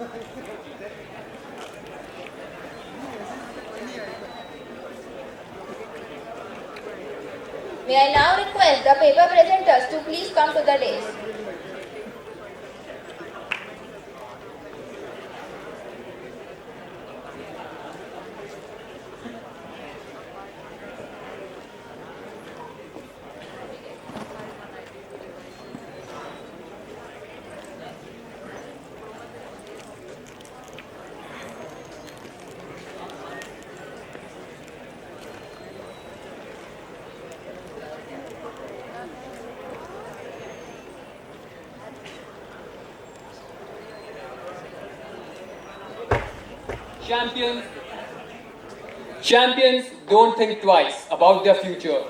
May I now request the paper presenters to please come to the dais. Champions don't think twice about their future.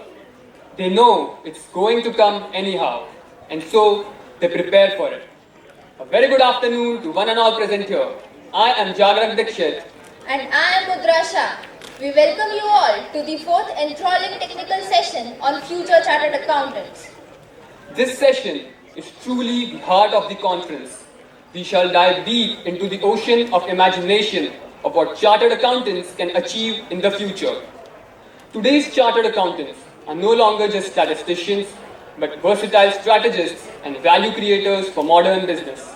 They know it's going to come anyhow, and so they prepare for it. A very good afternoon to one and all present here. I am Jagrak Dikshit. And I am Mudra Shah. We welcome you all to the fourth enthralling technical session on future chartered accountants. This session is truly the heart of the conference. We shall dive deep into the ocean of imagination of what chartered accountants can achieve in the future. Today's chartered accountants are no longer just statisticians, but versatile strategists and value creators for modern business.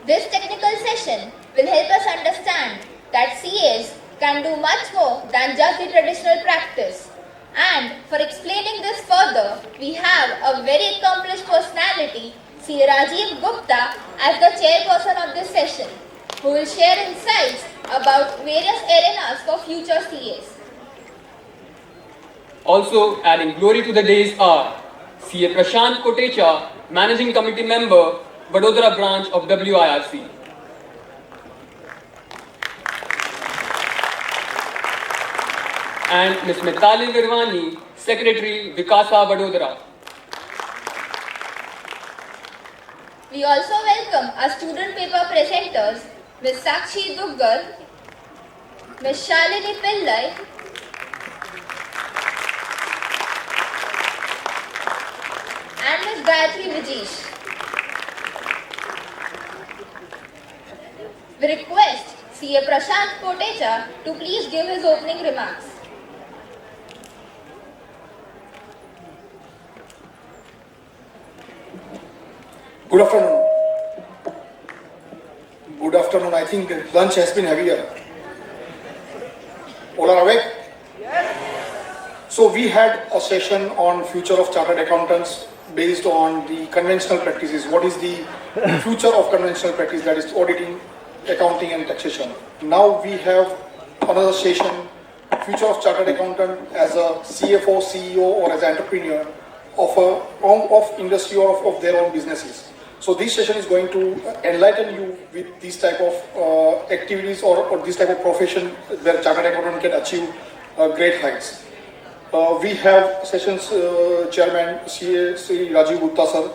This technical session will help us understand that CAs can do much more than just the traditional practice. And for explaining this further, we have a very accomplished personality, C. Rajiv Gupta, as the chairperson of this session, who will share insights about various arenas for future CAs. Also adding glory to the days are CA Prashant Kotecha, Managing Committee Member, Vadodara branch of WIRC. And Ms. Mitali Virwani, Secretary, Vikasa Vadodara. We also welcome our student paper presenters, Ms. Sakshi Duggal, Ms. Shalini Pillai, and Ms. Gayatri Vijesh. We request CA Prashant Kotecha to please give his opening remarks. Good afternoon. Good afternoon. I think lunch has been heavier. All are awake? Yes. So we had a session on future of chartered accountants based on the conventional practices. What is the future of conventional practice, that is auditing, accounting and taxation. Now we have another session, future of chartered accountant as a CFO, CEO or as an entrepreneur of industry or of their own businesses. So this session is going to enlighten you with this type of activities or this type of profession where chartered accountant can achieve great heights. We have sessions chairman Sri Rajiv Gupta sir,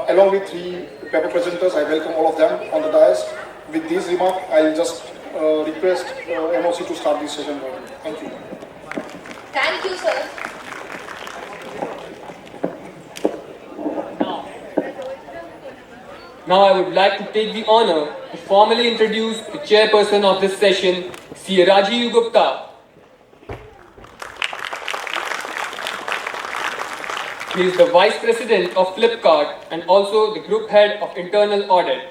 along with three paper presenters. I welcome all of them on the dais. With this remark, I'll just request MOC to start this session. Thank you. Thank you, sir. Now I would like to take the honor to formally introduce the chairperson of this session, CA Rajiv Gupta. He is the Vice President of Flipkart and also the Group Head of Internal Audit.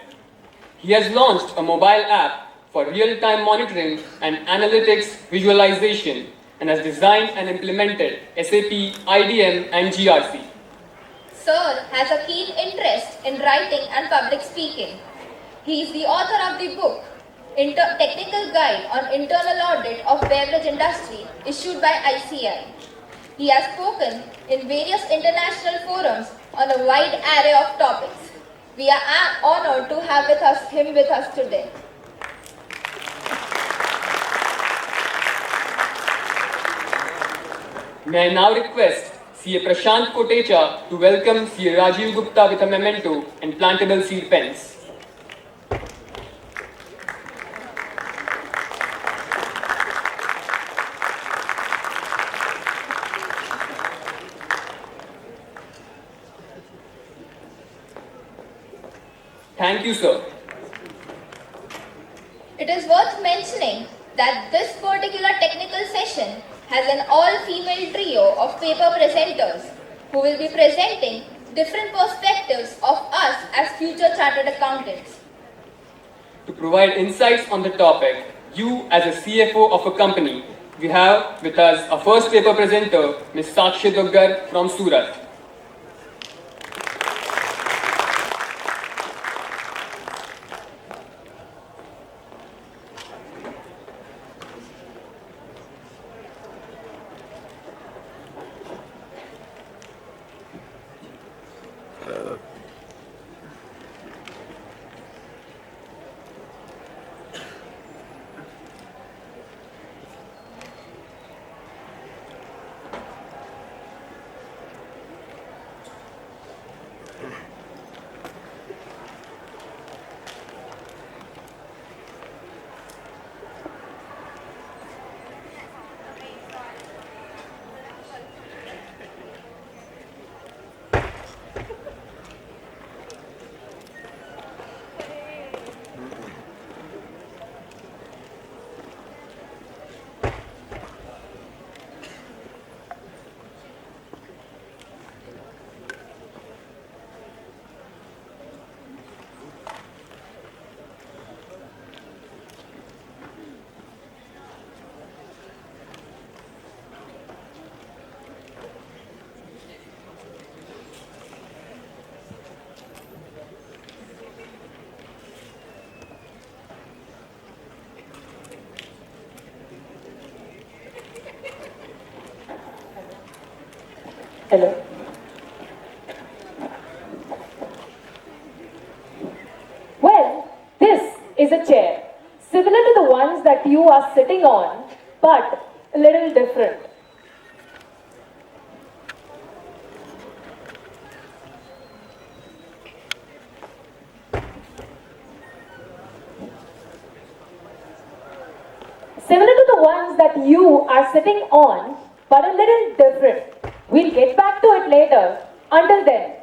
He has launched a mobile app for real-time monitoring and analytics visualization and has designed and implemented SAP, IDM and GRC. Sir has a keen interest in writing and public speaking. He is the author of the book, Technical Guide on Internal Audit of Beverage Industry, issued by ICI. He has spoken in various international forums on a wide array of topics. We are honored to have him with us today. May I now request CA Prashant Kotecha to welcome CA Rajiv Gupta with a memento and plantable seed pens. Thank you, sir. is worth mentioning that this particular technical session has an all-female trio of paper presenters who will be presenting different perspectives of us as future chartered accountants. To provide insights on the topic, you as a CFO of a company, we have with us our first paper presenter, Ms. Sakshi Duggar from Surat. Hello. Well, this is a chair, similar to the ones that you are sitting on, but a little different. Similar to the ones that you are sitting on, but a little different. We'll get back to it later. Until then,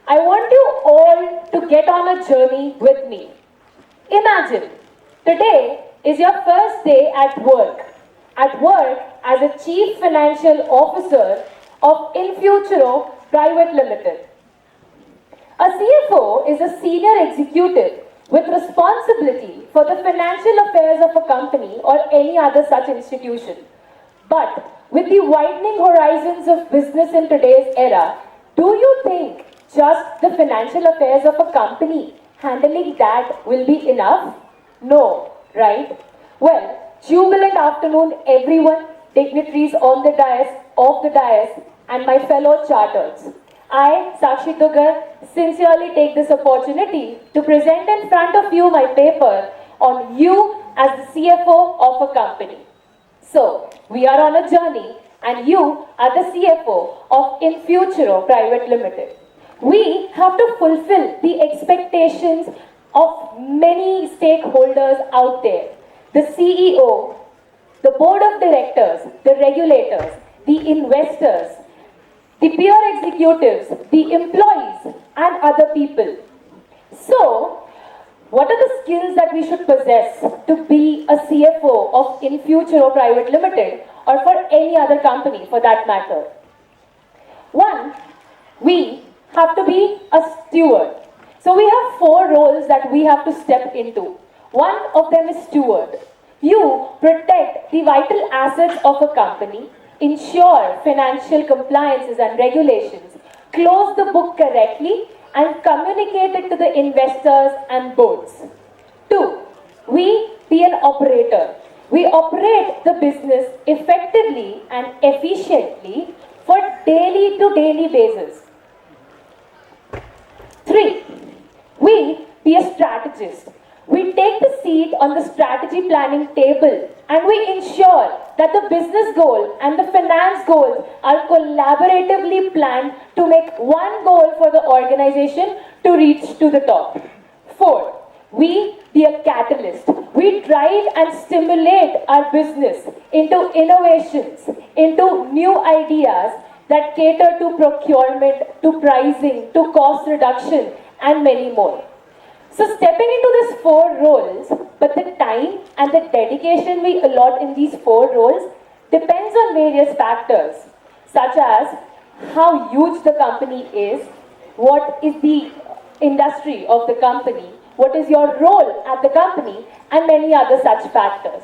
I want you all to get on a journey with me. Imagine, today is your first day at work. At work as a Chief Financial Officer of Infuturo Private Limited. A CFO is a senior executive with responsibility for the financial affairs of a company or any other such institution. But with the widening horizons of business in today's era, do you think just the financial affairs of a company handling that will be enough? No, right? Well, jubilant afternoon everyone, dignitaries on the dais, off the dais, and my fellow charters. I, Sakshi Duggar, sincerely take this opportunity to present in front of you my paper on you as the CFO of a company. So, we are on a journey and you are the CFO of Infuturo Private Limited. We have to fulfill the expectations of many stakeholders out there. The CEO, the board of directors, the regulators, the investors, the peer executives, the employees and other people. So, what are the skills that we should possess to be a CFO of Infuturo Private Limited or for any other company for that matter? One, we have to be a steward. So we have 4 roles that we have to step into. One of them is steward. You protect the vital assets of a company, ensure financial compliances and regulations, close the book correctly, and communicate it to the investors and boards. 2, we be an operator. We operate the business effectively and efficiently for daily to daily basis. 3, we be a strategist. We take the seat on the strategy planning table and we ensure that the business goal and the finance goals are collaboratively planned to make one goal for the organization to reach to the top. 4, we be a catalyst. We drive and stimulate our business into innovations, into new ideas that cater to procurement, to pricing, to cost reduction and many more. So stepping into these 4 roles, but the time and the dedication we allot in these 4 roles depends on various factors, such as how huge the company is, what is the industry of the company, what is your role at the company, and many other such factors.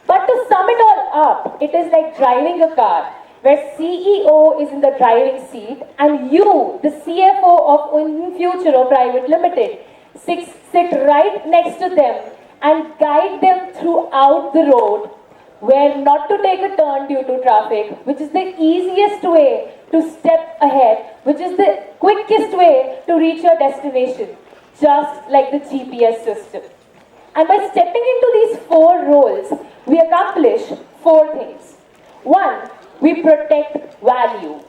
But to sum it all up, it is like driving a car where CEO is in the driving seat and you, the CFO of InFuture Private Limited, sit right next to them and guide them throughout the road where not to take a turn due to traffic, which is the easiest way to step ahead, which is the quickest way to reach your destination, just like the GPS system. And by stepping into these 4 roles, we accomplish 4 things. 1, we protect value.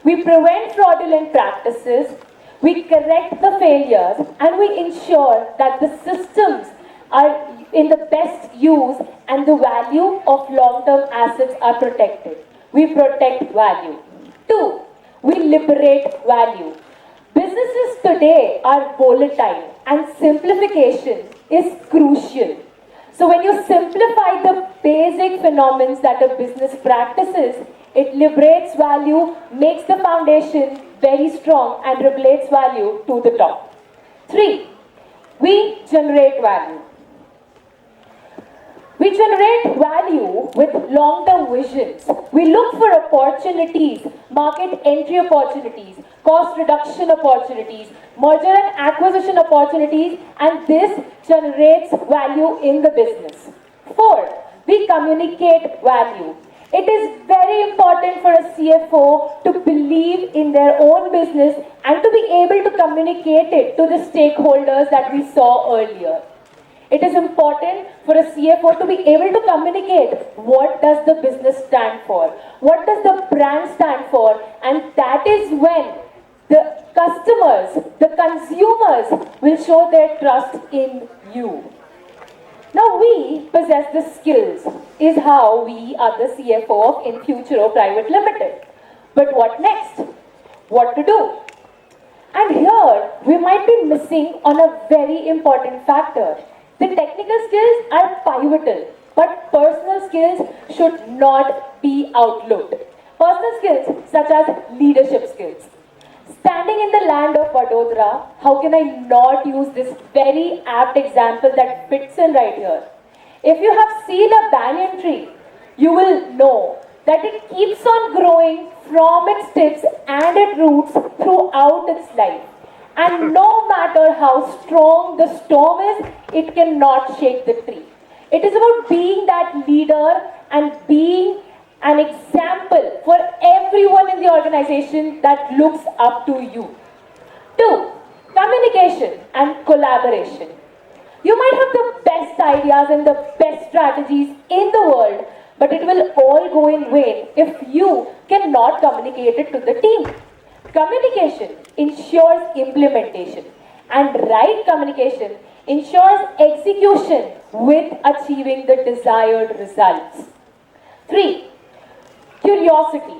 We prevent fraudulent practices, we correct the failures, and we ensure that the systems are in the best use and the value of long-term assets are protected. We protect value. 2, we liberate value. Businesses today are volatile and simplification is crucial. So when you simplify the basic phenomena that a business practices, it liberates value, makes the foundation very strong and relates value to the top. 3, we generate value. We generate value with long-term visions. We look for opportunities, market entry opportunities, cost reduction opportunities, merger and acquisition opportunities, and this generates value in the business. 4, we communicate value. It is very important for a CFO to believe in their own business and to be able to communicate it to the stakeholders that we saw earlier. It is important for a CFO to be able to communicate what does the business stand for, what does the brand stand for, and that is when the customers, the consumers will show their trust in you. Now we possess the skills, is how we are the CFO of InFuture Private Limited. But what next? What to do? And here we might be missing on a very important factor. The technical skills are pivotal, but personal skills should not be outlooked. Personal skills such as leadership skills. Standing in the land of Vadodara, how can I not use this very apt example that fits in right here? If you have seen a banyan tree, you will know that it keeps on growing from its tips and its roots throughout its life. And no matter how strong the storm is, it cannot shake the tree. It is about being that leader and being an example for everyone in the organization that looks up to you. 2, communication and collaboration. You might have the best ideas and the best strategies in the world, but it will all go in vain if you cannot communicate it to the team. Communication ensures implementation, and right communication ensures execution with achieving the desired results. 3, curiosity.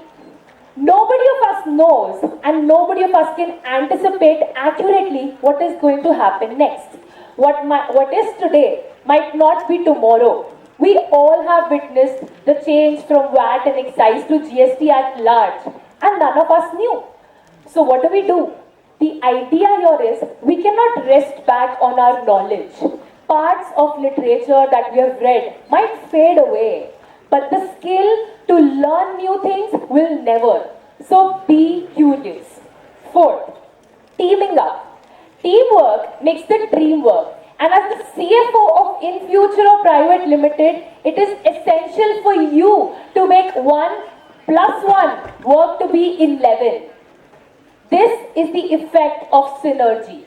Nobody of us knows and nobody of us can anticipate accurately what is going to happen next. What is today might not be tomorrow. We all have witnessed the change from VAT and excise to GST at large, and none of us knew. So what do? The idea here is we cannot rest back on our knowledge. Parts of literature that we have read might fade away, but the skill to learn new things will never. So be curious. 4, teaming up. Teamwork makes the dream work. And as the CFO of InFuture Private Limited, it is essential for you to make 1 + 1 work to be 11. This is the effect of synergy.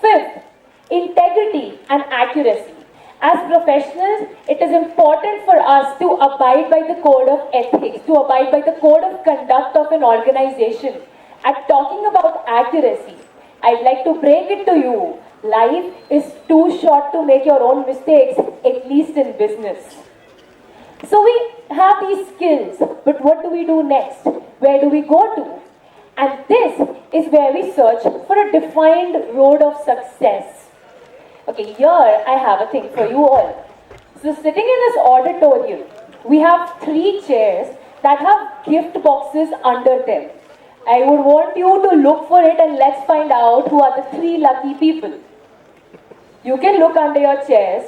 5th, integrity and accuracy. As professionals, it is important for us to abide by the code of ethics, to abide by the code of conduct of an organization. And talking about accuracy, I'd like to break it to you. Life is too short to make your own mistakes, at least in business. So we have these skills, but what do we do next? Where do we go to? And this is where we search for a defined road of success. Okay, here I have a thing for you all. So sitting in this auditorium, we have 3 chairs that have gift boxes under them. I would want you to look for it and let's find out who are the 3 lucky people. You can look under your chairs.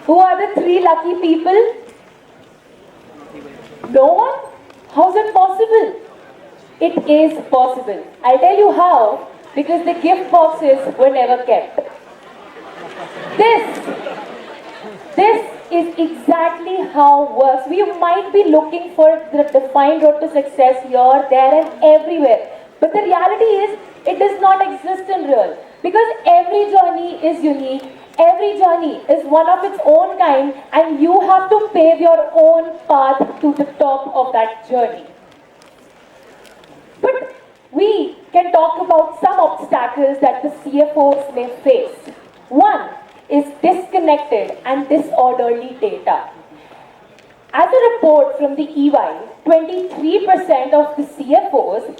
Who are the 3 lucky people? No one? How's it possible? It is possible. I'll tell you how, because the gift boxes were never kept. This is exactly how it works. We might be looking for the defined road to success here, there and everywhere. But the reality is, it does not exist in real. Because every journey is unique, every journey is one of its own kind, and you have to pave your own path to the top of that journey. But we can talk about some obstacles that the CFOs may face. One is disconnected and disorderly data. As a report from the EY, 23% of the CFOs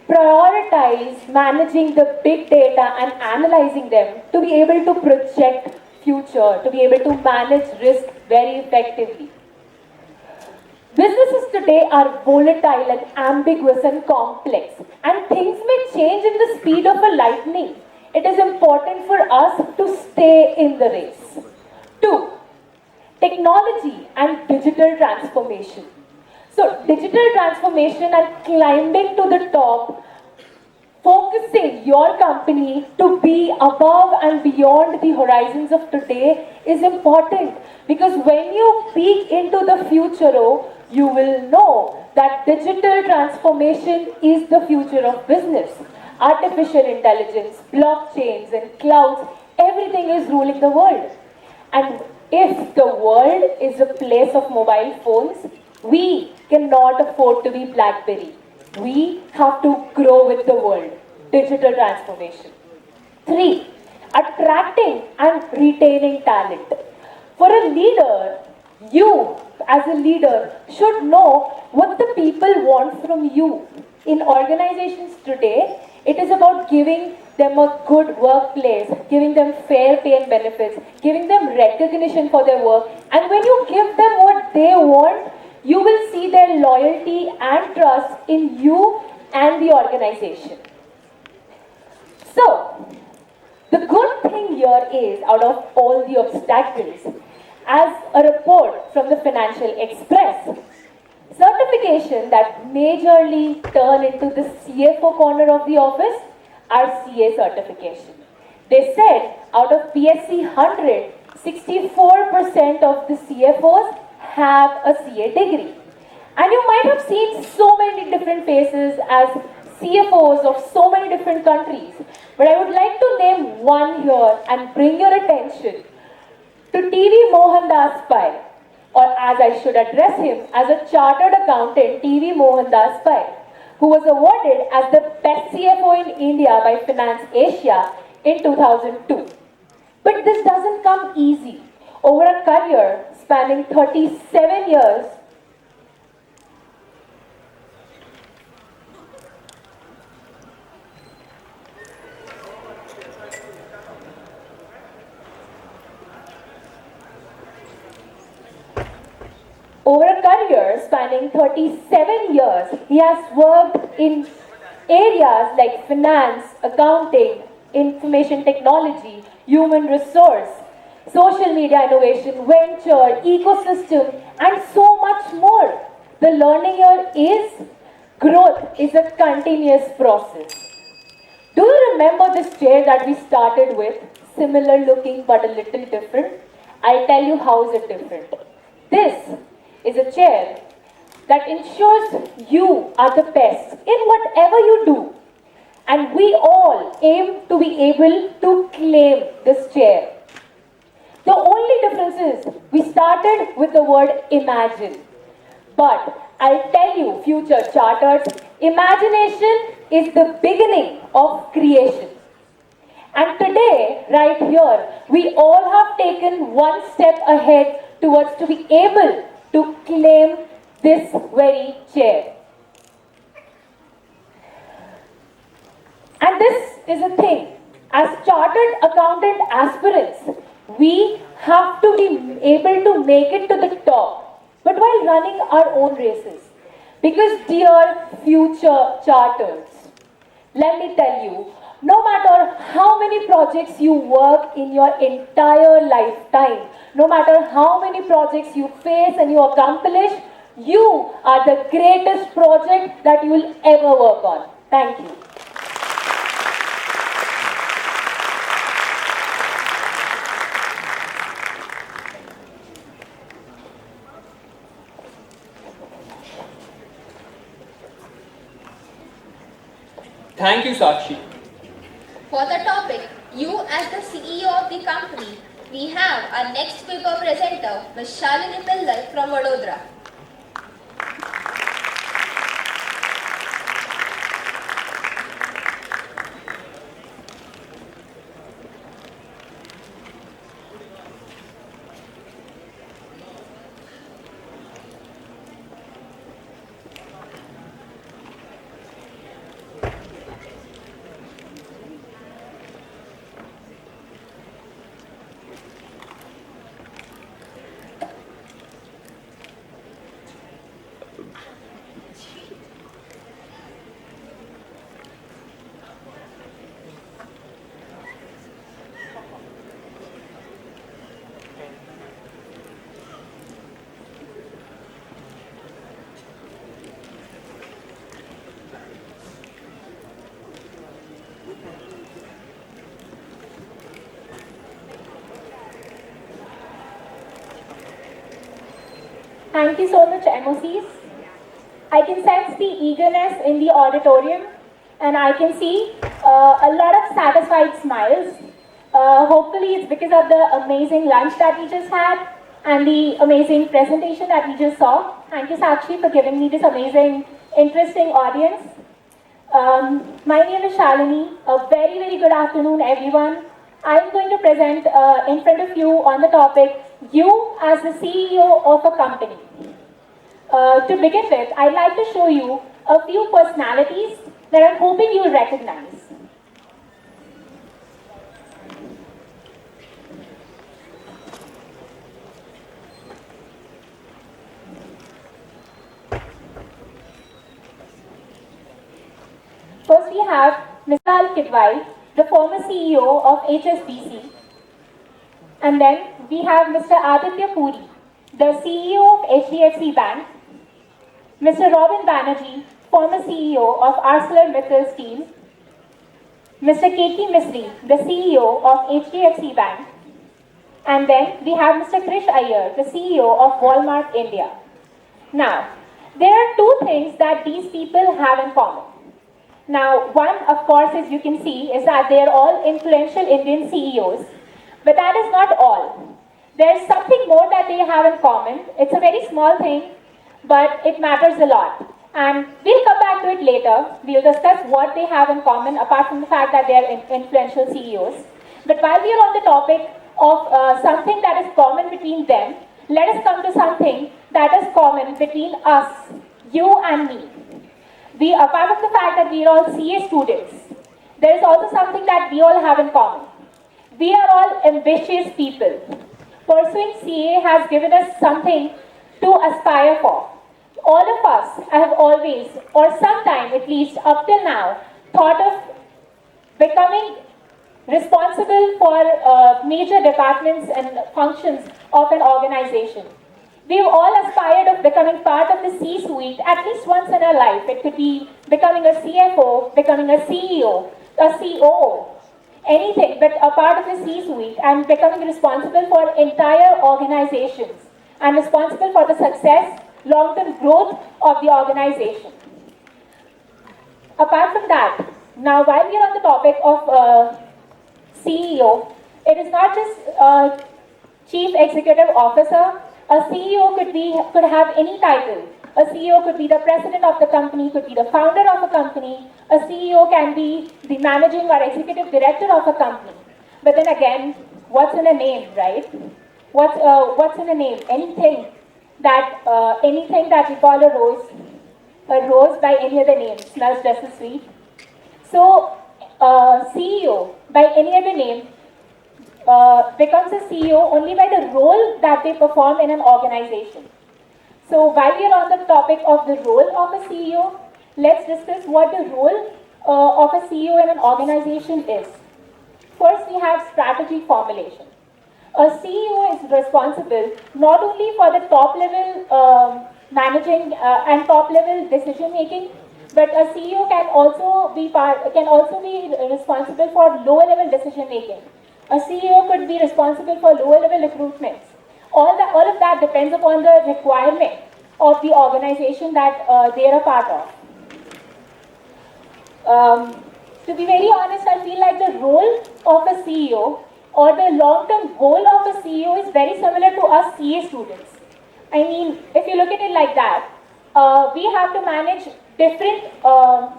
prioritize managing the big data and analyzing them to be able to project future, to be able to manage risk very effectively. Businesses today are volatile and ambiguous and complex, and things may change in the speed of a lightning. It is important for us to stay in the race. 2. Technology and digital transformation. So, digital transformation and climbing to the top, focusing your company to be above and beyond the horizons of today is important, because when you peek into the future, you will know that digital transformation is the future of business. Artificial intelligence, blockchains and clouds, everything is ruling the world. And if the world is a place of mobile phones, we cannot afford to be BlackBerry. We have to grow with the world. Digital transformation. 3. Attracting and retaining talent. For a leader, you as a leader should know what the people want from you. In organizations today, it is about giving them a good workplace, giving them fair pay and benefits, giving them recognition for their work. And when you give them what they want, you will see their loyalty and trust in you and the organization. So, the good thing here is, out of all the obstacles, as a report from the Financial Express, certification that majorly turn into the CFO corner of the office are CA certification. They said out of PSC 100, 64% of the CFOs have a CA degree. And you might have seen so many different faces as CFOs of so many different countries. But I would like to name one here and bring your attention to TV Mohandas Pai, or as I should address him, as a chartered accountant, TV Mohandas Pai, who was awarded as the best CFO in India by Finance Asia in 2002. But this doesn't come easy. Over a career spanning 37 years, he has worked in areas like finance, accounting, information technology, human resource, social media innovation, venture, ecosystem, and so much more. The learning here is growth is a continuous process. Do you remember this chair that we started with? Similar looking but a little different. I'll tell you how is it different. This is a chair that ensures you are the best in whatever you do. And we all aim to be able to claim this chair. The only difference is we started with the word imagine. But I'll tell you, future charters, imagination is the beginning of creation. And today, right here, we all have taken one step ahead towards to be able to claim this very chair. And is a thing. As chartered accountant aspirants, we have to be able to make it to the top, but while running our own races. Because dear future charters, let me tell you, no matter how many projects you work in your entire lifetime, no matter how many projects you face and you accomplish, you are the greatest project that you will ever work on. Thank you. Thank you, Sakshi. For the topic, you as the CEO of the company, we have our next paper presenter, Ms. Shalini Pillai from Vadodara. Thank you so much, MOCs. I can sense the eagerness in the auditorium, and I can see a lot of satisfied smiles. Hopefully, it's because of the amazing lunch that we just had and the amazing presentation that we just saw. Thank you, Sakshi, for giving me this amazing, interesting audience. My name is Shalini. A very, very good afternoon, everyone. I'm going to present in front of you on the topic, you as the CEO of a company. To begin with, I'd like to show you a few personalities that I'm hoping you'll recognize. First, we have Mr. Kidwai, the former CEO of HSBC. And then we have Mr. Aditya Puri, the CEO of HDFC Bank. Mr. Robin Banerjee, former CEO of ArcelorMittal Steel. Mr. K.T. Misri, the CEO of HDFC Bank. And then we have Mr. Krish Iyer, the CEO of Walmart India. Now, there are two things that these people have in common. Now, one, of course, as you can see, is that they are all influential Indian CEOs. But that is not all. There's something more that they have in common. It's a very small thing, but it matters a lot. And we'll come back to it later. We'll discuss what they have in common, apart from the fact that they are influential CEOs. But while we are on the topic of something that is common between them, let us come to something that is common between us, you and me. Apart from the fact that we are all CA students, there is also something that we all have in common. We are all ambitious people. Pursuing CA has given us something to aspire for. All of us have always, or sometime at least up till now, thought of becoming responsible for major departments and functions of an organization. We've all aspired of becoming part of the C-suite at least once in our life. It could be becoming a CFO, becoming a CEO, a COO, anything but a part of the C-suite and becoming responsible for entire organizations and responsible for the success, long-term growth of the organization. Apart from that, now while we are on the topic of CEO, it is not just Chief Executive Officer. A CEO could have any title. A CEO could be the president of the company, could be the founder of a company. A CEO can be the managing or executive director of a company. But then again, what's in a name, right? What's in a name? Anything that we call a rose by any other name smells just as sweet. So CEO by any other name becomes a CEO only by the role that they perform in an organization. So while we are on the topic of the role of a CEO, let's discuss what the role of a CEO in an organization is. First, we have strategy formulation. A CEO is responsible not only for the top level managing and top level decision making, but a CEO can also be responsible for lower level decision making. A CEO could be responsible for lower level recruitments. All of that depends upon the requirement of the organization that they are a part of. To be very honest, I feel like the role of a CEO or the long-term goal of a CEO is very similar to us CA students. I mean, if you look at it like that, we have to manage different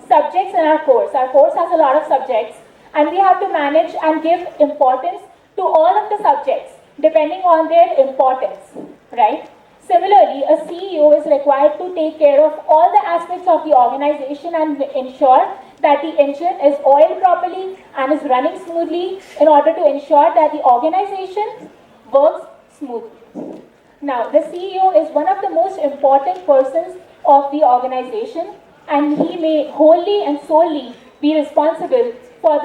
subjects in our course. Our course has a lot of subjects, and we have to manage and give importance to all of the subjects depending on their importance, right? Similarly, a CEO is required to take care of all the aspects of the organization and ensure that the engine is oiled properly and is running smoothly in order to ensure that the organization works smoothly. Now, the CEO is one of the most important persons of the organization, and he may wholly and solely be responsible for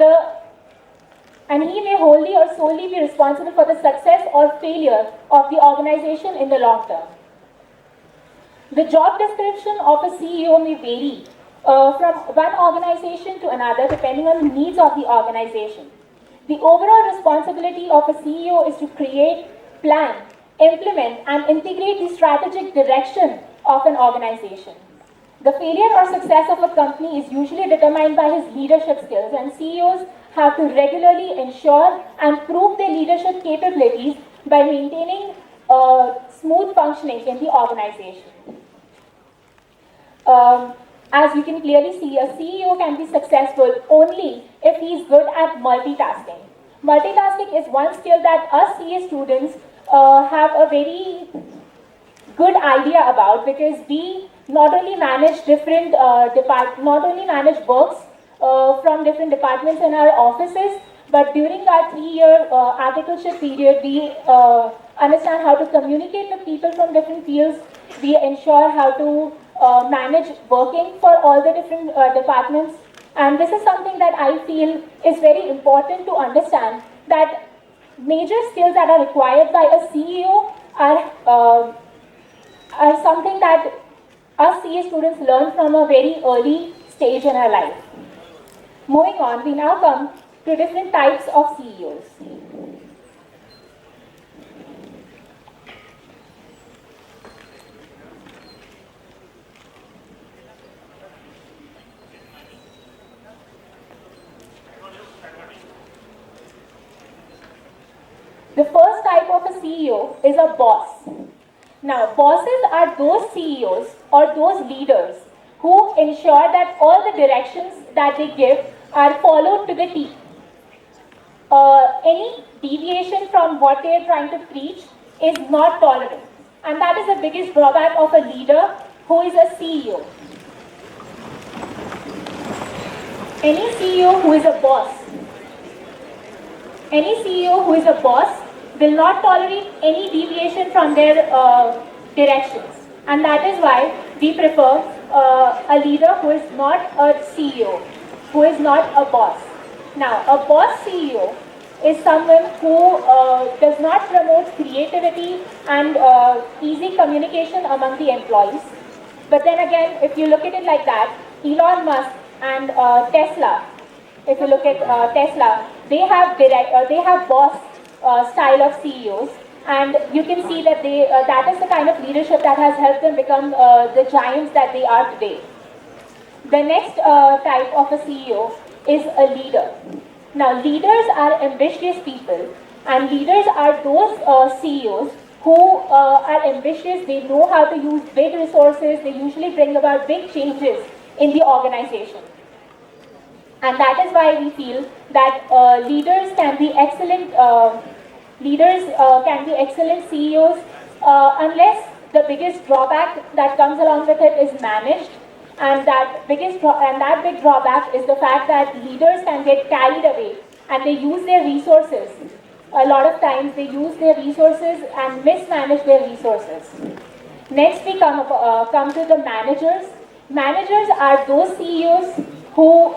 the success or failure of the organization in the long term. The job description of a CEO may vary from one organization to another depending on the needs of the organization. The overall responsibility of a CEO is to create, plan, implement, and integrate the strategic direction of an organization. The failure or success of a company is usually determined by his leadership skills, and CEOs have to regularly ensure and prove their leadership capabilities by maintaining smooth functioning in the organization. As you can clearly see, a CEO can be successful only if he is good at multitasking. Multitasking is one skill that us CA students have a very good idea about, because we not only manage works from different departments in our offices, but during our 3-year articleship period, we understand how to communicate with people from different fields. We ensure how to manage working for all the different departments. And this is something that I feel is very important to understand, that major skills that are required by a CEO are something that us CA students learn from a very early stage in our life. Moving on, we now come to different types of CEOs. The first type of a CEO is a boss. Now, bosses are those CEOs or those leaders who ensure that all the directions that they give are followed to the T. Any deviation from what they are trying to preach is not tolerable. And that is the biggest drawback of a leader who is a CEO. Any CEO who is a boss will not tolerate any deviation from their directions. And that is why we prefer a leader who is not a CEO, who is not a boss. Now, a boss CEO is someone who does not promote creativity and easy communication among the employees. But then again, if you look at it like that, Elon Musk and Tesla, if you look at Tesla, they have boss style of CEOs, and you can see that that is the kind of leadership that has helped them become the giants that they are today. The next type of a CEO is a leader. Now, leaders are ambitious people, and leaders are those CEOs who are ambitious. They know how to use big resources. They usually bring about big changes in the organization. And that is why we feel that leaders can be excellent CEOs unless the biggest drawback that comes along with it is managed. And that big drawback is the fact that leaders can get carried away and they use their resources. A lot of times they use their resources and mismanage their resources. Next we come to the managers. Managers are those CEOs who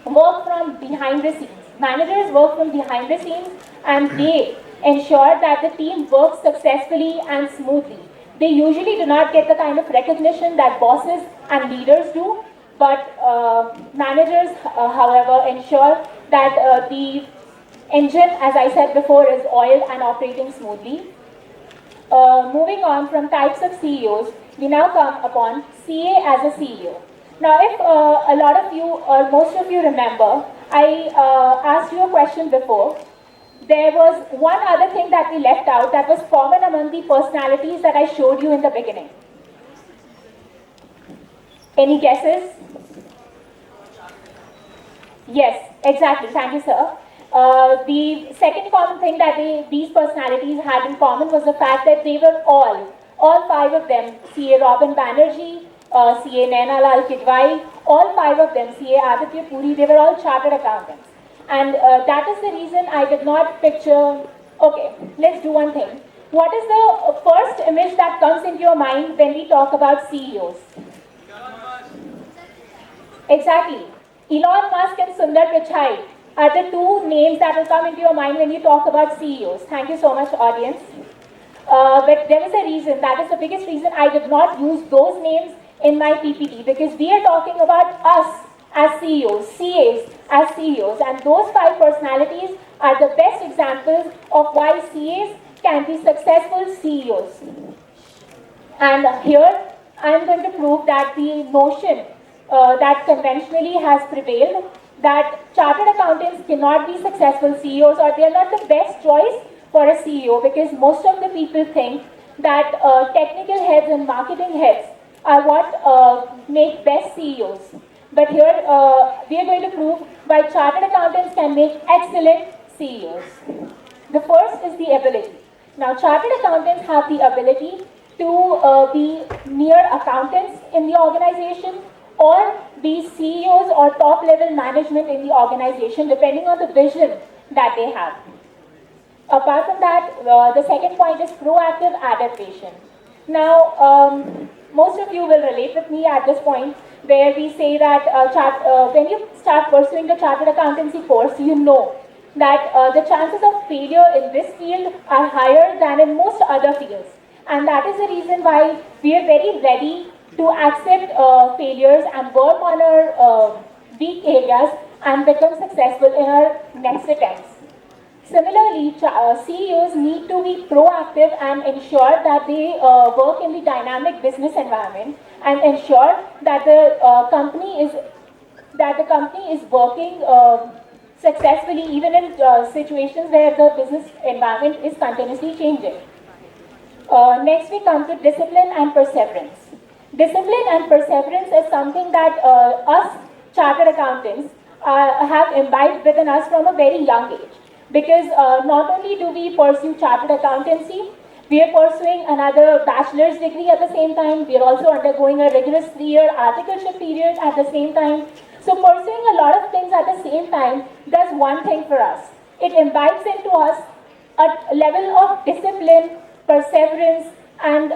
work from behind the scenes. Managers work from behind the scenes and they ensure that the team works successfully and smoothly. They usually do not get the kind of recognition that bosses and leaders do, but managers, however, ensure that the engine, as I said before, is oiled and operating smoothly. Moving on from types of CEOs, we now come upon CA as a CEO. Now, if a lot of you or most of you remember, I asked you a question before. There was one other thing that we left out that was common among the personalities that I showed you in the beginning. Any guesses? Yes, exactly. Thank you, sir. The second common thing that these personalities had in common was the fact that they were all five of them, CA Robin Banerjee, CA Naina Lal Kidwai, all five of them, CA Aditya Puri, they were all chartered accountants. And that is the reason I did not picture. Okay, let's do one thing. What is the first image that comes into your mind when we talk about CEOs? Exactly. Elon Musk and Sundar Pichai are the two names that will come into your mind when you talk about CEOs. Thank you so much, audience. But there is a reason, that is the biggest reason I did not use those names in my PPT, because we are talking about us as CEOs, CAs as CEOs, and those five personalities are the best examples of why CAs can be successful CEOs. And here I am going to prove that the notion that conventionally has prevailed, that chartered accountants cannot be successful CEOs, or they are not the best choice for a CEO, because most of the people think that technical heads and marketing heads are what make best CEOs. But here we are going to prove why chartered accountants can make excellent CEOs. The first is the ability. Now, chartered accountants have the ability to be mere accountants in the organization, or be CEOs or top level management in the organization, depending on the vision that they have. Apart from that, the second point is proactive adaptation. Now, most of you will relate with me at this point, where we say that when you start pursuing the chartered accountancy course, you know that the chances of failure in this field are higher than in most other fields. And that is the reason why we are very ready to accept failures and work on our weak areas and become successful in our next attempts. Similarly, CEOs need to be proactive and ensure that they work in the dynamic business environment and ensure that the company is working successfully, even in situations where the business environment is continuously changing. Next, we come to discipline and perseverance. Discipline and perseverance is something that us chartered accountants have imbibed within us from a very young age. Because not only do we pursue chartered accountancy, we are pursuing another bachelor's degree at the same time. We are also undergoing a rigorous 3-year articleship period at the same time. So pursuing a lot of things at the same time does one thing for us. It imbibes into us a level of discipline, perseverance, and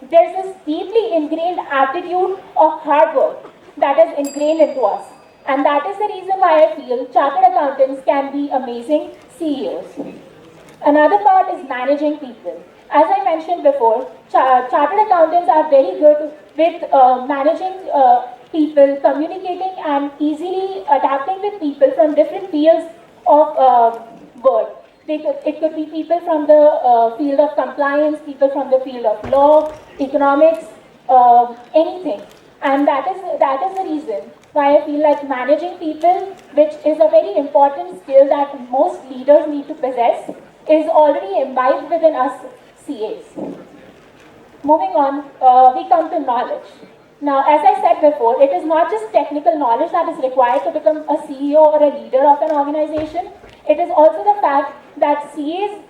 there's this deeply ingrained attitude of hard work that is ingrained into us. And that is the reason why I feel chartered accountants can be amazing CEOs. Another part is managing people. As I mentioned before, chartered accountants are very good with managing people, communicating and easily adapting with people from different fields of work. It could be people from the field of compliance, people from the field of law, economics, anything. And that is the reason why I feel like managing people, which is a very important skill that most leaders need to possess, is already imbibed within us CAs. Moving on, we come to knowledge. Now, as I said before, it is not just technical knowledge that is required to become a CEO or a leader of an organization. It is also the fact that CAs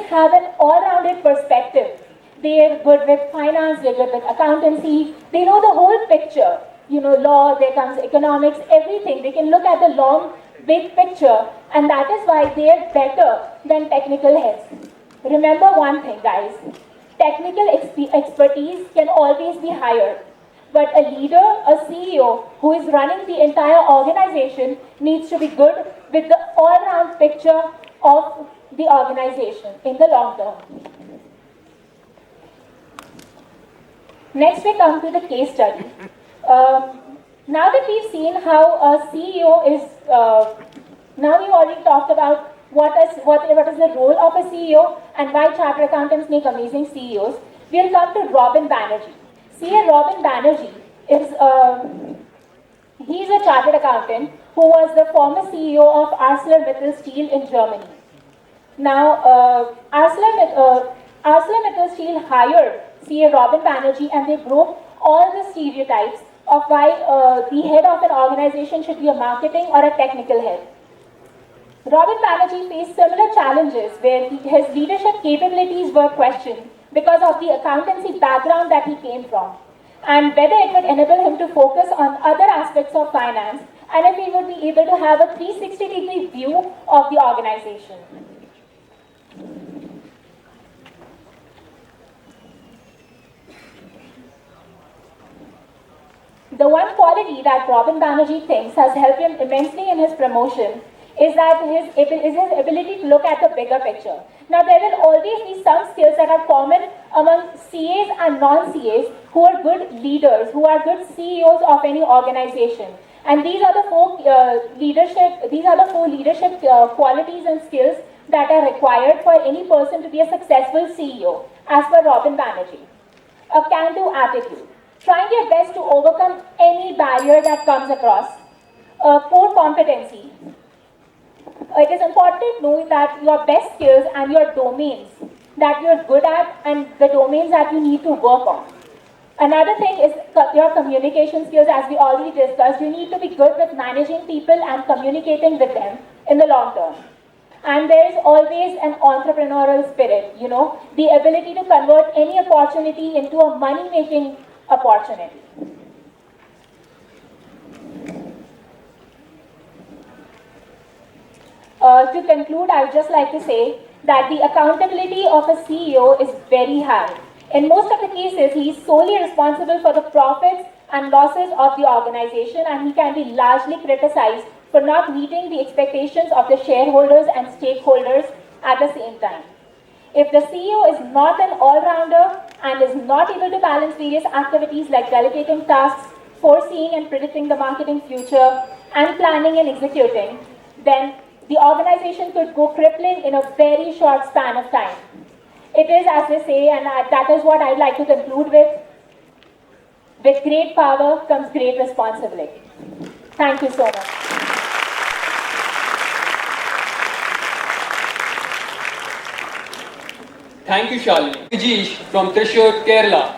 have an all-rounded perspective. They're good with finance, they're good with accountancy, they know the whole picture. Law, there comes economics, everything. They can look at the long, big picture, and that is why they're better than technical heads. Remember one thing, guys. Technical expertise can always be hired. But a leader, a CEO who is running the entire organization needs to be good with the all-round picture of the organization in the long term. Next we come to the case study. Now that we've seen how a CEO is, now we've already talked about what is the role of a CEO and why chartered accountants make amazing CEOs. We'll come to Robin Banerjee. CA Robin Banerjee is he's a chartered accountant who was the former CEO of ArcelorMittal Steel in Germany. Now, ArcelorMittal Steel hired CA Robin Banerjee and they broke all the stereotypes of why the head of an organization should be a marketing or a technical head. Robin Banerjee faced similar challenges where his leadership capabilities were questioned because of the accountancy background that he came from, and whether it would enable him to focus on other aspects of finance, and if he would be able to have a 360-degree view of the organization. The one quality that Robin Banerjee thinks has helped him immensely in his promotion is his ability to look at the bigger picture. Now, there will always be some skills that are common among CAs and non-CAs who are good leaders, who are good CEOs of any organization. And these are the four leadership qualities and skills that are required for any person to be a successful CEO, as per Robin Banerjee. A can-do attitude, trying your best to overcome any barrier that comes across. Core competency. It is important to know that your best skills and your domains that you're good at and the domains that you need to work on. Another thing is your communication skills, as we already discussed. You need to be good with managing people and communicating with them in the long term. And there is always an entrepreneurial spirit, the ability to convert any opportunity into a money-making opportunity. To conclude, I would just like to say that the accountability of a CEO is very high. In most of the cases, he is solely responsible for the profits and losses of the organization, and he can be largely criticized for not meeting the expectations of the shareholders and stakeholders at the same time. If the CEO is not an all-rounder and is not able to balance various activities like delegating tasks, foreseeing and predicting the marketing future, and planning and executing, then the organization could go crippling in a very short span of time. It is, as they say, and that is what I'd like to conclude with. With great power comes great responsibility. Thank you so much. Thank you, Shalini. Vijesh from Thrissur, Kerala.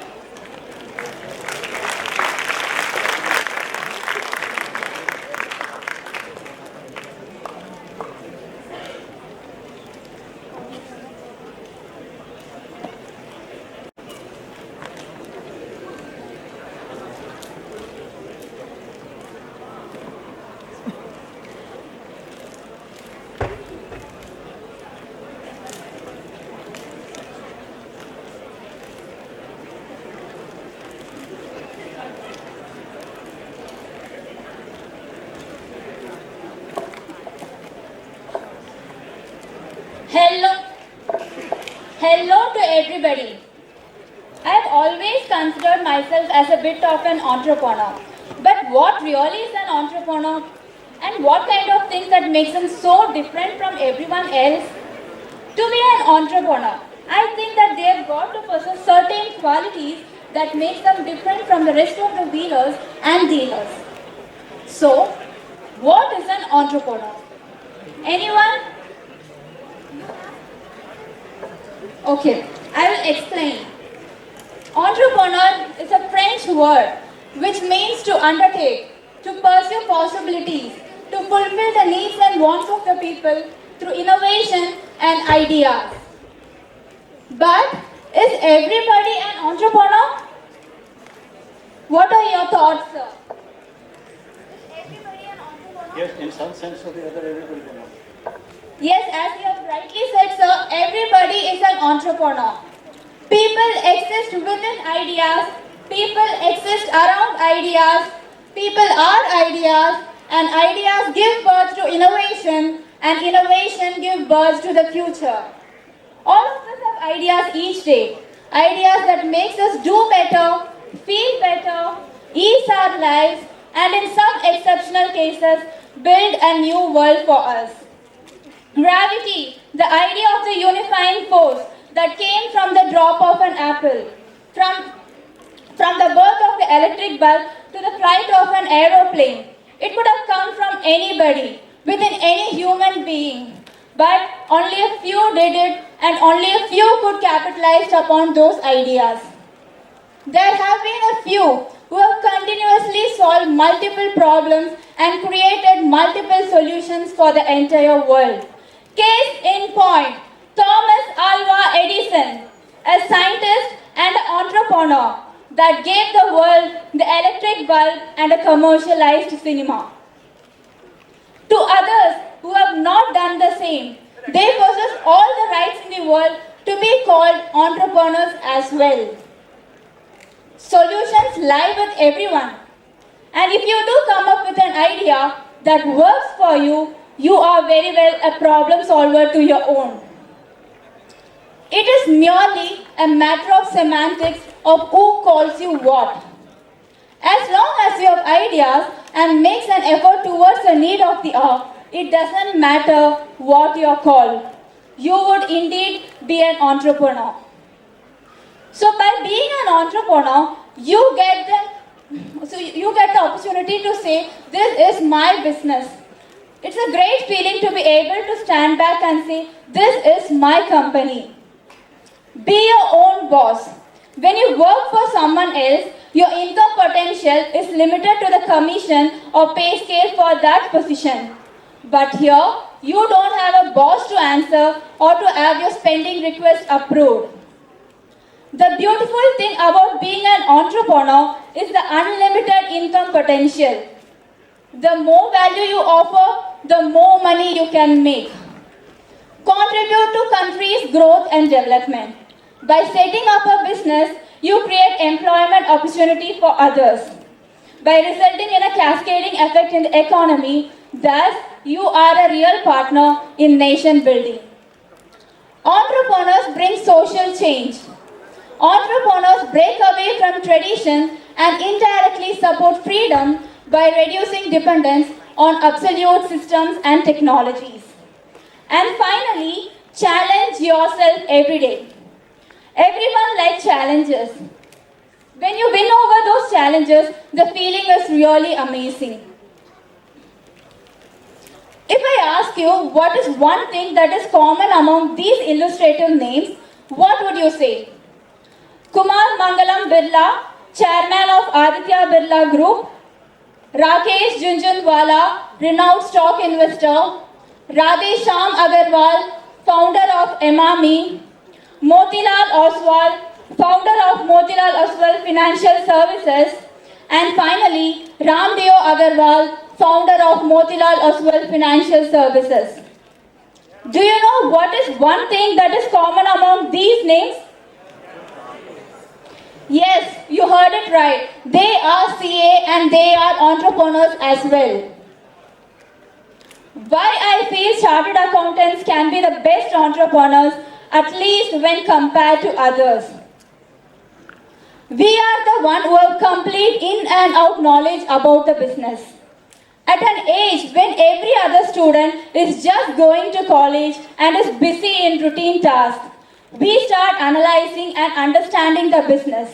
Hello to everybody. I have always considered myself as a bit of an entrepreneur. But what really is an entrepreneur? And what kind of things that makes them so different from everyone else? To be an entrepreneur, I think that they have got to possess certain qualities that makes them different from the rest of the wheelers and dealers. So, what is an entrepreneur? Anyone? Okay, I will explain. Entrepreneur is a French word which means to undertake, to pursue possibilities, to fulfill the needs and wants of the people through innovation and ideas. But Is everybody an entrepreneur? What are your thoughts, sir? Is everybody an entrepreneur? Yes, in some sense or the other, everybody can know. Yes, as you have rightly said, sir, everybody is an entrepreneur. People exist within ideas, people exist around ideas, people are ideas, and ideas give birth to innovation, and innovation gives birth to the future. All of us have ideas each day, ideas that makes us do better, feel better, ease our lives, and in some exceptional cases, build a new world for us. Gravity, the idea of the unifying force that came from the drop of an apple, from the birth of the electric bulb to the flight of an aeroplane. It could have come from anybody, within any human being, but only a few did it and only a few could capitalize upon those ideas. There have been a few who have continuously solved multiple problems and created multiple solutions for the entire world. Case in point, Thomas Alva Edison, a scientist and an entrepreneur that gave the world the electric bulb and a commercialized cinema. To others who have not done the same, they possess all the rights in the world to be called entrepreneurs as well. Solutions lie with everyone. And if you do come up with an idea that works for you, you are very well a problem solver to your own. It is merely a matter of semantics of who calls you what. As long as you have ideas and makes an effort towards the need of the hour, it doesn't matter what you are called. You would indeed be an entrepreneur. So by being an entrepreneur, you get the opportunity to say, this is my business. It's a great feeling to be able to stand back and say, this is my company. Be your own boss. When you work for someone else, your income potential is limited to the commission or pay scale for that position. But here, you don't have a boss to answer or to have your spending request approved. The beautiful thing about being an entrepreneur is the unlimited income potential. The more value you offer, the more money you can make. Contribute to country's growth and development. By setting up a business, you create employment opportunity for others. By resulting in a cascading effect in the economy, thus you are a real partner in nation building. Entrepreneurs bring social change. Entrepreneurs break away from tradition and indirectly support freedom by reducing dependence on absolute systems and technologies. And finally, challenge yourself every day. Everyone likes challenges. When you win over those challenges, the feeling is really amazing. If I ask you what is one thing that is common among these illustrative names, what would you say? Kumar Mangalam Birla, Chairman of Aditya Birla Group, Rakesh Junjunwala, renowned stock investor, Radhe Shyam Agarwal, founder of Emami, Motilal Oswal, founder of Motilal Oswal Financial Services, and finally Ramdeo Agarwal, founder of Motilal Oswal Financial Services. Do you know what is one thing that is common among these names? Yes, you heard it right. They are CA and they are entrepreneurs as well. Why I feel chartered accountants can be the best entrepreneurs, at least when compared to others. We are the one who have complete in and out knowledge about the business. At an age when every other student is just going to college and is busy in routine tasks, we start analyzing and understanding the business.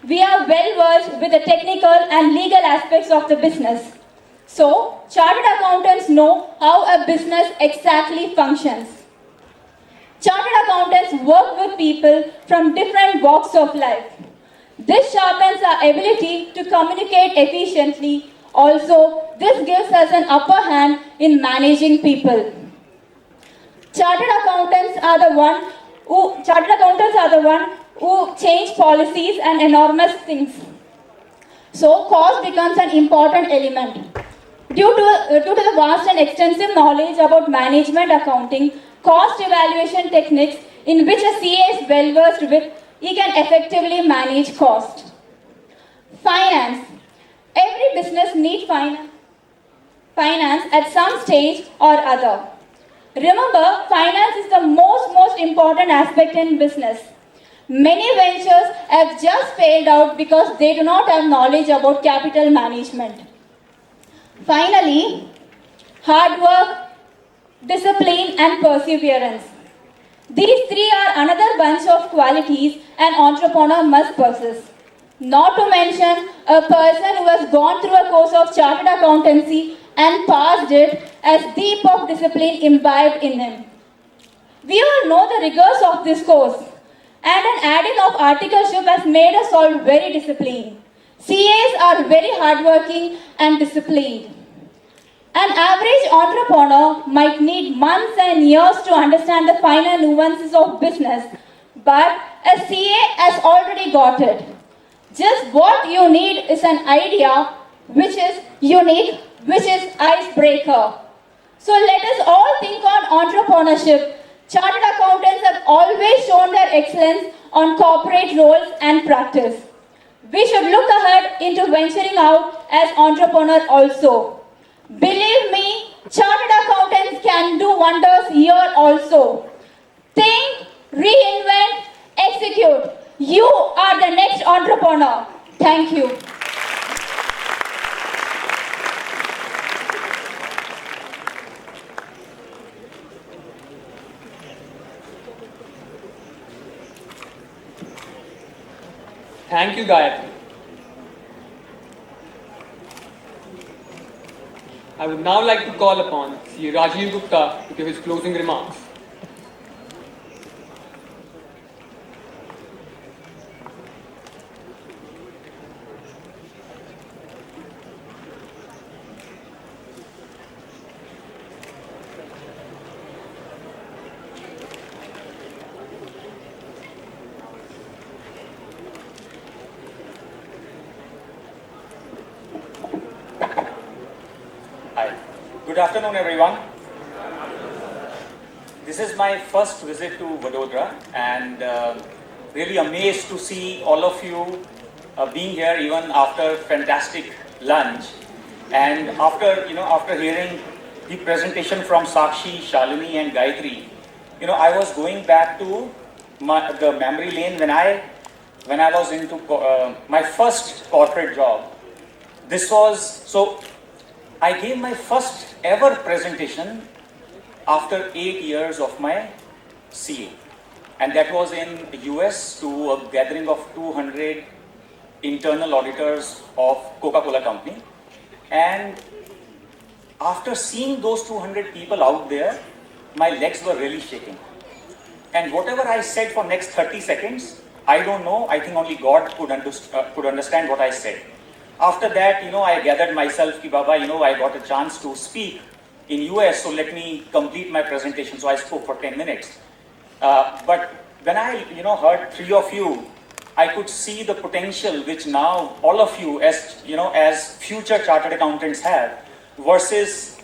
We are well versed with the technical and legal aspects of the business. So, chartered accountants know how a business exactly functions. Chartered accountants work with people from different walks of life. This sharpens our ability to communicate efficiently. Also, this gives us an upper hand in managing people. Chartered accountants are the one who change policies and enormous things. So cost becomes an important element. Due to the vast and extensive knowledge about management accounting, cost evaluation techniques in which a CA is well versed with, he can effectively manage cost. Finance. Every business needs finance at some stage or other. Remember, finance is the most important aspect in business. Many ventures have just failed out because they do not have knowledge about capital management. Finally, hard work, discipline and perseverance. These three are another bunch of qualities an entrepreneur must possess. Not to mention a person who has gone through a course of chartered accountancy and passed it as deep of discipline imbibed in him. We all know the rigors of this course, and an adding of articleship has made us all very disciplined. CAs are very hardworking and disciplined. An average entrepreneur might need months and years to understand the finer nuances of business, but a CA has already got it. Just what you need is an idea which is unique, which is icebreaker. So let us all think on entrepreneurship. Chartered accountants have always shown their excellence on corporate roles and practice. We should look ahead into venturing out as entrepreneurs also. Believe me, chartered accountants can do wonders here also. Think, reinvent, execute. You are the next entrepreneur. Thank you. Thank you, Gayatri. I would now like to call upon Sri Rajiv Gupta to give his closing remarks. Hi. Good afternoon, everyone. This is my first visit to Vadodara, and really amazed to see all of you being here even after fantastic lunch, and after hearing the presentation from Sakshi, Shalini, and Gayatri. I was going back to the memory lane when I was into my first corporate job. I gave my first ever presentation after 8 years of my CA, and that was in US to a gathering of 200 internal auditors of Coca-Cola company. And after seeing those 200 people out there, my legs were really shaking. And whatever I said for next 30 seconds, I don't know, I think only God could understand what I said. After that, I gathered myself, ki Baba, I got a chance to speak in US, so let me complete my presentation. So I spoke for 10 minutes. But when I, heard three of you, I could see the potential which now all of you as future chartered accountants have, versus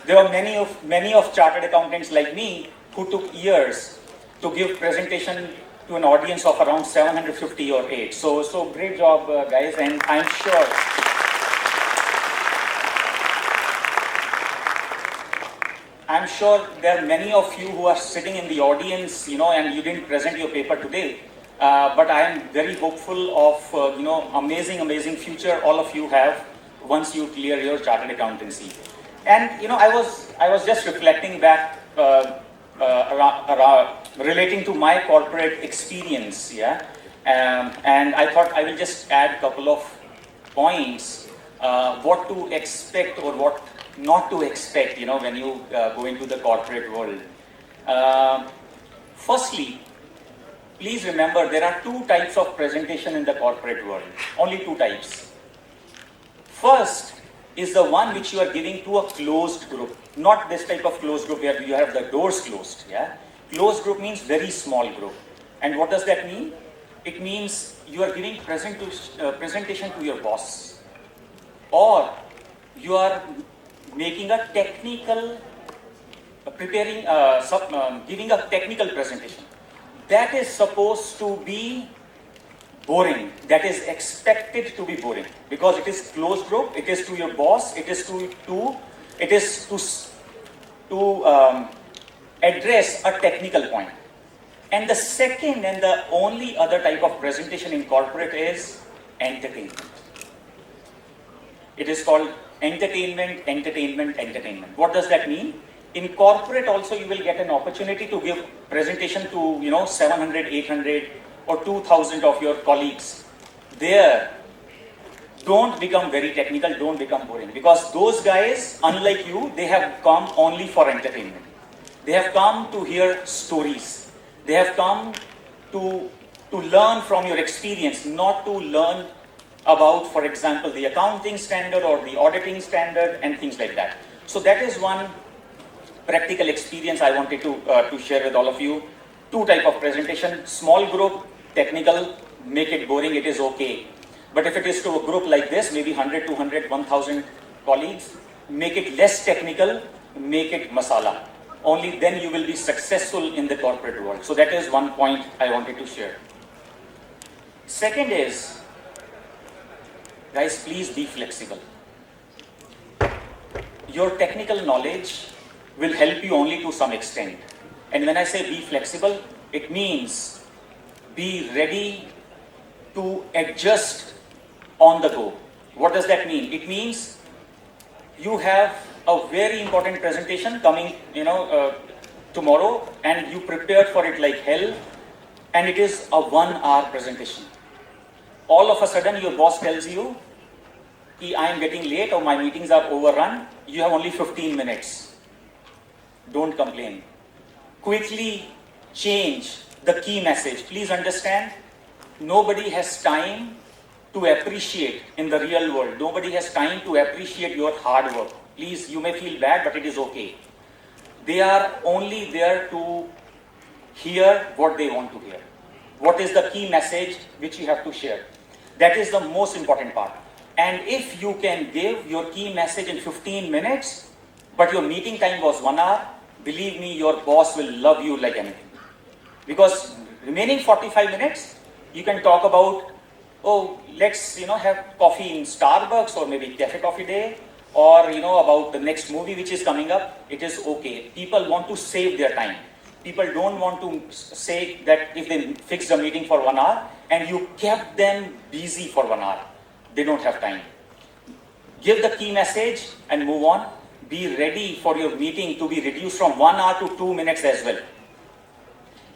there are many of chartered accountants like me who took years to give presentation to an audience of around 750 or 8. So great job, guys, and I'm sure there are many of you who are sitting in the audience, and you didn't present your paper today. But I am very hopeful of, amazing future all of you have once you clear your chartered accountancy. And, I was just reflecting back relating to my corporate experience, and I thought I will just add a couple of points, what to expect or what not to expect, when you go into the corporate world. Firstly, please remember there are two types of presentation in the corporate world, only two types. First is the one which you are giving to a closed group, not this type of closed group where you have the doors closed. Closed group means very small group. And what does that mean? it means you are giving presentation to your boss, or you are making a technical, giving a technical presentation. That is supposed to be boring. That is expected to be boring because it is closed group. It is to your boss. It is to address a technical point. And the second and the only other type of presentation in corporate is entertainment. It is called entertainment. What does that mean? In corporate also you will get an opportunity to give presentation to 700, 800 or 2000 of your colleagues. There, don't become very technical, don't become boring, because those guys, unlike you, they have come only for entertainment. They have come to hear stories. They have come to learn from your experience, not to learn about, for example, the accounting standard or the auditing standard and things like that. So that is one practical experience I wanted to share with all of you. Two type of presentation: small group, technical, make it boring, it is okay. But if it is to a group like this, maybe 100, 200, 1000 colleagues, make it less technical, make it masala. Only then you will be successful in the corporate world. So that is one point I wanted to share. Second is, guys, please be flexible. Your technical knowledge will help you only to some extent. And when I say be flexible, it means be ready to adjust on the go. What does that mean? It means you have a very important presentation coming, tomorrow, and you prepared for it like hell, and it is a 1 hour presentation. All of a sudden, your boss tells you, I am getting late or my meetings are overrun. You have only 15 minutes. Don't complain. Quickly change the key message. Please understand, nobody has time to appreciate in the real world. Nobody has time to appreciate your hard work. Please, you may feel bad, but it is okay. They are only there to hear what they want to hear. What is the key message which you have to share? That is the most important part. And if you can give your key message in 15 minutes, but your meeting time was 1 hour, believe me, your boss will love you like anything. Because remaining 45 minutes, you can talk about, let's have coffee in Starbucks or maybe Cafe Coffee Day, or about the next movie which is coming up. It is okay. People want to save their time. People don't want to say that if they fix the meeting for 1 hour and you kept them busy for 1 hour, they don't have time. Give the key message and move on. Be ready for your meeting to be reduced from 1 hour to 2 minutes as well.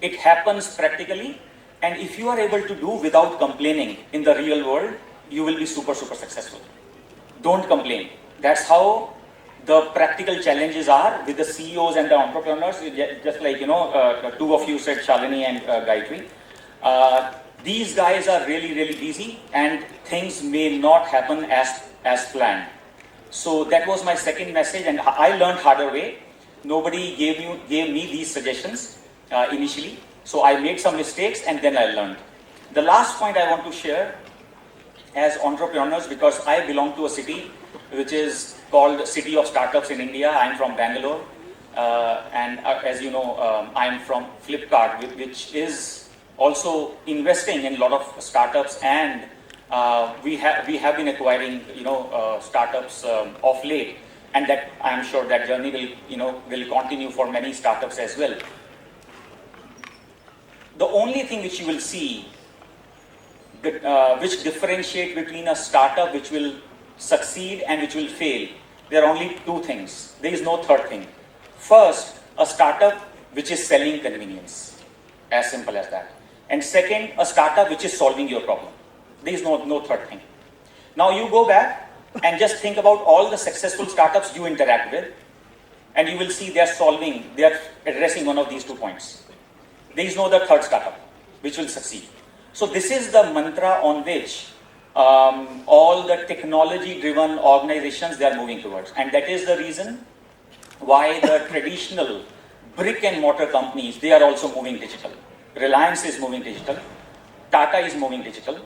It happens practically, and if you are able to do without complaining in the real world, you will be super successful. Don't complain. That's how the practical challenges are with the CEOs and the entrepreneurs. Just like two of you said, Shalini and Gayatri. These guys are really busy, and things may not happen as planned. So that was my second message, and I learned harder way. Nobody gave me these suggestions initially. So I made some mistakes and then I learned. The last point I want to share as entrepreneurs, because I belong to a city which is called City of Startups in India. I'm from Bangalore, and as you know, I'm from Flipkart, which is also investing in a lot of startups, and we have been acquiring startups of late, and that I'm sure that journey will continue for many startups as well. The only thing which you will see which differentiate between a startup which will succeed and which will fail, there are only two things. There is no third thing. First, a startup which is selling convenience, as simple as that. And second, a startup which is solving your problem. There is no third thing. Now you go back and just think about all the successful startups you interact with, and you will see they are addressing one of these 2 points. There is no other third startup which will succeed. So this is the mantra on which all the technology-driven organizations, they are moving towards. And that is the reason why the traditional brick and mortar companies, they are also moving digital. Reliance is moving digital. Tata is moving digital,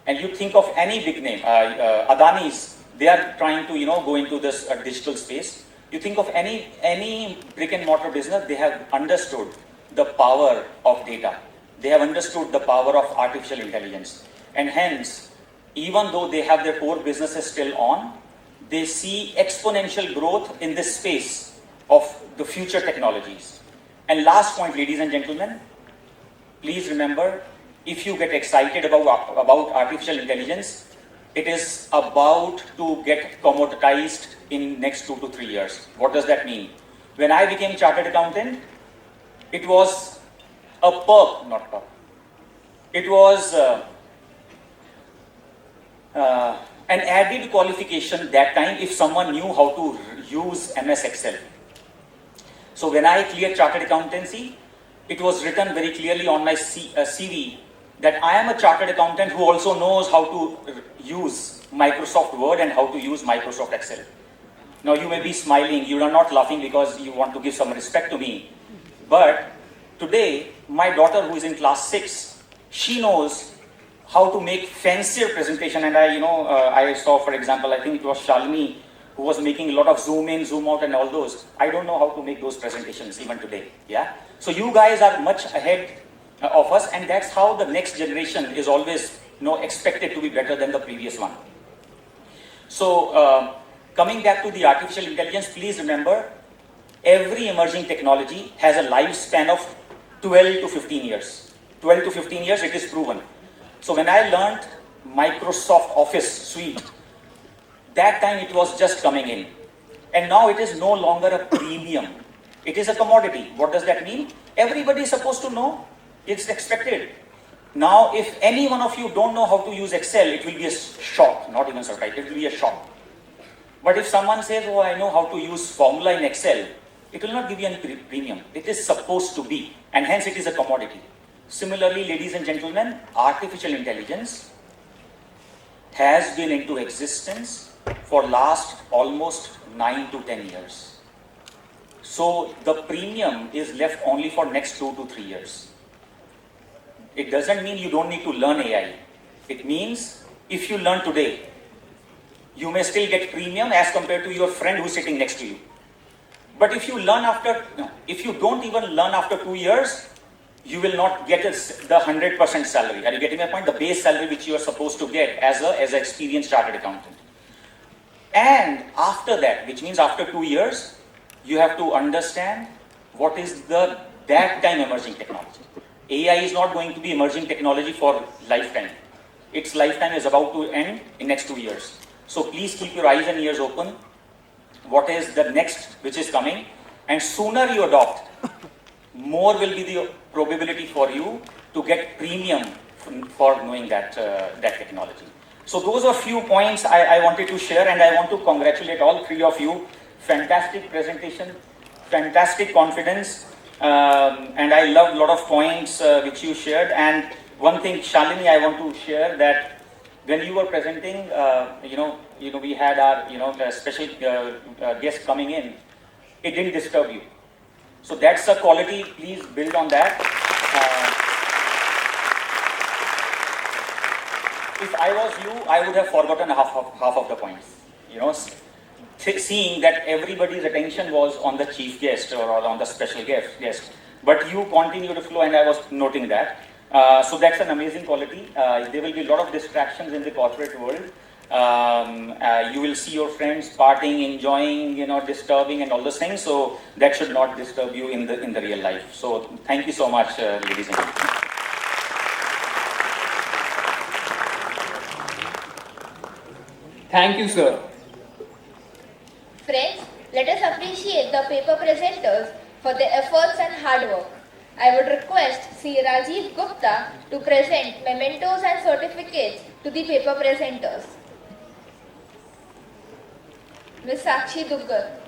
and you think of any big name, Adani's, they are trying to go into this digital space. You think of any brick and mortar business, they have understood the power of data. They have understood the power of artificial intelligence, and hence, even though they have their core businesses still on, they see exponential growth in this space of the future technologies. And last point, ladies and gentlemen, please remember, if you get excited about artificial intelligence, it is about to get commoditized in next 2 to 3 years. What does that mean? When I became chartered accountant, it was a perk, not perk. It was an added qualification that time if someone knew how to use MS Excel. So when I cleared chartered accountancy, it was written very clearly on my CV that I am a chartered accountant who also knows how to use Microsoft Word and how to use Microsoft Excel. Now you may be smiling, you are not laughing because you want to give some respect to me. But today, my daughter who is in class 6, she knows how to make fancier presentation. And I saw, for example, I think it was Shalini who was making a lot of zoom in, zoom out and all those. I don't know how to make those presentations even today. Yeah. So you guys are much ahead of us, and that's how the next generation is always expected to be better than the previous one. So coming back to the artificial intelligence, please remember, every emerging technology has a lifespan of 12 to 15 years. 12 to 15 years, it is proven. So when I learned Microsoft Office suite, that time it was just coming in. And now it is no longer a premium. It is a commodity. What does that mean? Everybody is supposed to know. It's expected. Now, if any one of you don't know how to use Excel, it will be a shock, not even surprise. It will be a shock. But if someone says, oh, I know how to use formula in Excel, it will not give you any premium. It is supposed to be, and hence it is a commodity. Similarly, ladies and gentlemen, artificial intelligence has been into existence for last almost 9 to 10 years. So the premium is left only for next 2 to 3 years. It doesn't mean you don't need to learn AI. It means if you learn today, you may still get premium as compared to your friend who's sitting next to you. But if you if you don't even learn after 2 years, you will not get the 100% salary. Are you getting my point? The base salary which you are supposed to get as an experienced chartered accountant. And after that, which means after 2 years, you have to understand what is that time emerging technology. AI is not going to be emerging technology for lifetime. Its lifetime is about to end in next 2 years. So please keep your eyes and ears open. What is the next which is coming? And sooner you adopt, more will be the probability for you to get premium for knowing that technology. So those are few points I wanted to share, and I want to congratulate all three of you. Fantastic presentation, fantastic confidence, and I loved a lot of points which you shared. And one thing, Shalini, I want to share that when you were presenting, we had our special guest coming in. It didn't disturb you. So that's a quality. Please build on that. If I was you, I would have forgotten half of the points. Seeing that everybody's attention was on the chief guest or on the special guest, but you continue to flow, and I was noting that. So that's an amazing quality. There will be a lot of distractions in the corporate world. You will see your friends partying, enjoying, disturbing and all those things. So that should not disturb you in the real life. So thank you so much, ladies and gentlemen. Thank you, sir. Friends, let us appreciate the paper presenters for their efforts and hard work. I would request Sri Rajiv Gupta to present mementos and certificates to the paper presenters. Ms. Sakshi Duggar.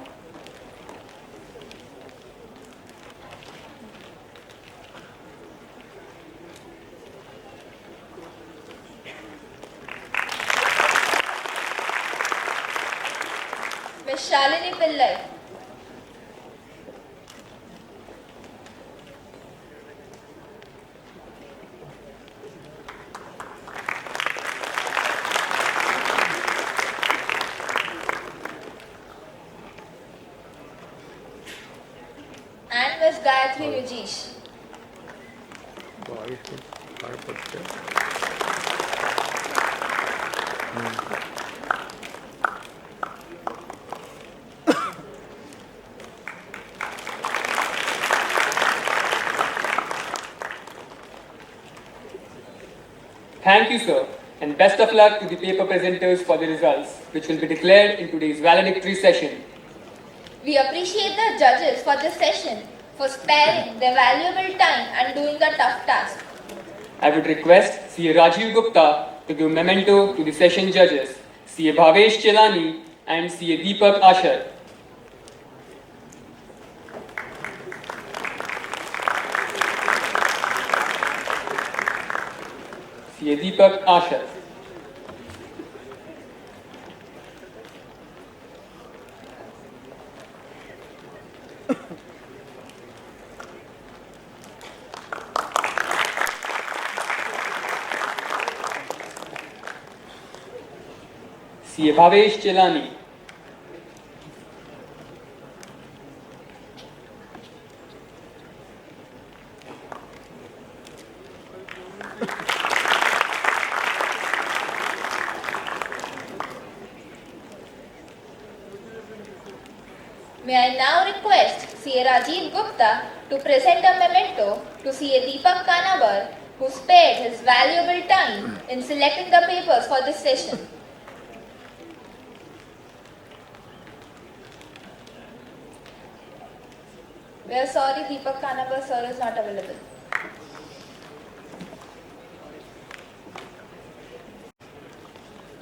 Ms. Shalini Pillai. Ms. Gayatri Rajesh. Thank you, sir, and best of luck to the paper presenters for the results, which will be declared in today's valedictory session. We appreciate the judges for this session for sparing their valuable time and doing a tough task. I would request CA Rajiv Gupta to give memento to the session judges, CA Bhavesh Chelani and CA Deepak Ashar. CA Deepak Ashar. CA Bhavesh Chelani. May I now request CA Rajiv Gupta to present a memento to CA Deepak Kanabar, who spared his valuable time in selecting the papers for this session. We are sorry, Deepak Kanabar sir is not available.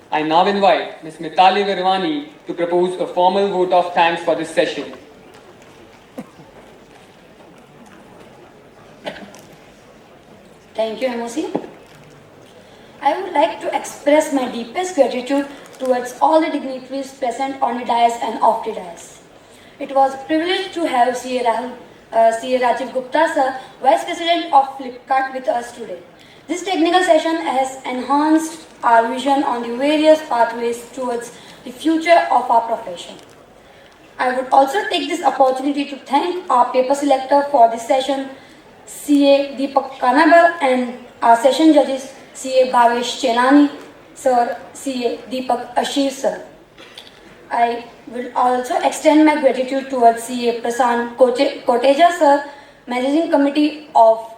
I now invite Ms. Mitali Virwani to propose a formal vote of thanks for this session. Thank you, MOC. I would like to express my deepest gratitude towards all the dignitaries present on the dais and off the dais. It was a privilege to have CA Rajiv Gupta sir, Vice President of Flipkart, with us today. This technical session has enhanced our vision on the various pathways towards the future of our profession. I would also take this opportunity to thank our paper selector for this session, CA Deepak Kanabar, and our session judges, CA Bhavesh Chelani sir, CA Deepak Ashir sir. I will also extend my gratitude towards CA Prasan Koteja sir, Managing Committee of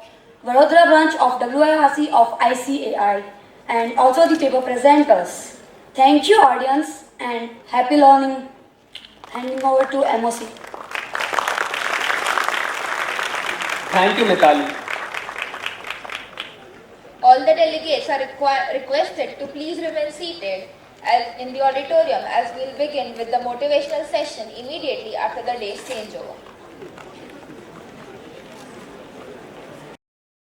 Vadodara branch of WIRC of ICAI, and also the paper presenters. Thank you, audience, and happy learning. Handing over to MOC. Thank you, Mitali. All the delegates are requested to please remain seated in the auditorium as we will begin with the motivational session immediately after the day's changeover.